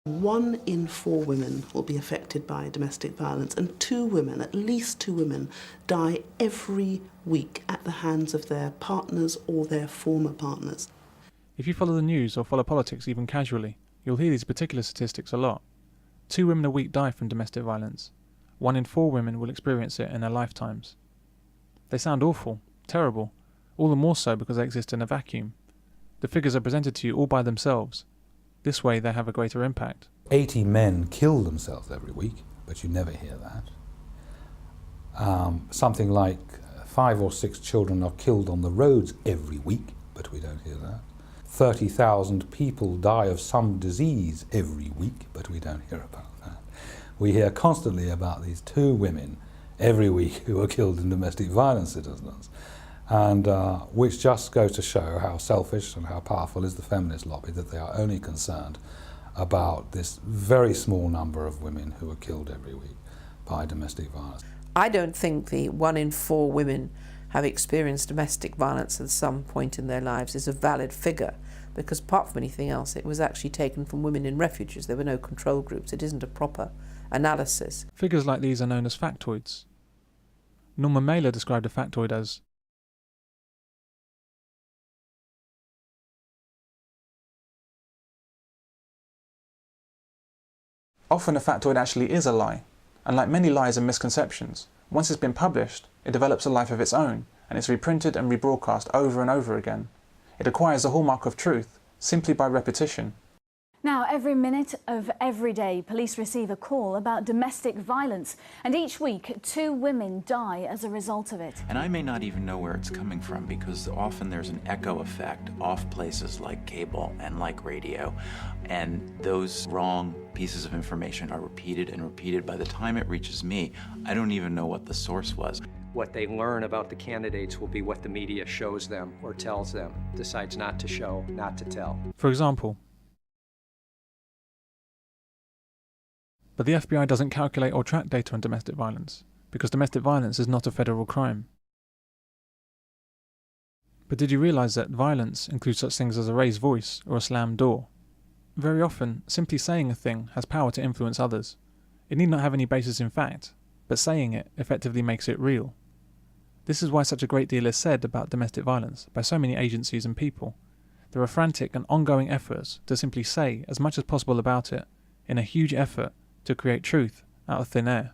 1 in 4 women will be affected by domestic violence, and 2 women, at least 2 women, die every week at the hands of their partners or their former partners. If you follow the news or follow politics even casually, you'll hear these particular statistics a lot. 2 women a week die from domestic violence. 1 in 4 women will experience it in their lifetimes. They sound awful, terrible, all the more so because they exist in a vacuum. The figures are presented to you all by themselves. This way they have a greater impact. 80 men kill themselves every week, but you never hear that. Something like 5 or 6 children are killed on the roads every week, but we don't hear that. 30,000 people die of some disease every week, but we don't hear about that. We hear constantly about these 2 women every week who are killed in domestic violence incidents, and which just goes to show how selfish and how powerful is the feminist lobby, that they are only concerned about this very small number of women who are killed every week by domestic violence. I don't think the 1 in 4 women have experienced domestic violence at some point in their lives is a valid figure, because apart from anything else, it was actually taken from women in refuges. There were no control groups. It isn't a proper analysis. Figures like these are known as factoids. Norman Mailer described a factoid as often a factoid actually is a lie, and like many lies and misconceptions, once it's been published, it develops a life of its own, and it's reprinted and rebroadcast over and over again. It acquires the hallmark of truth, simply by repetition. Now, every minute of every day, police receive a call about domestic violence, and each week 2 women die as a result of it. And I may not even know where it's coming from, because often there's an echo effect off places like cable and like radio, and those wrong pieces of information are repeated and repeated. By the time it reaches me, I don't even know what the source was. What they learn about the candidates will be what the media shows them or tells them, decides not to show, not to tell. For example, but the FBI doesn't calculate or track data on domestic violence, because domestic violence is not a federal crime. But did you realise that violence includes such things as a raised voice or a slammed door? Very often, simply saying a thing has power to influence others. It need not have any basis in fact, but saying it effectively makes it real. This is why such a great deal is said about domestic violence by so many agencies and people. There are frantic and ongoing efforts to simply say as much as possible about it, in a huge effort to create truth out of thin air.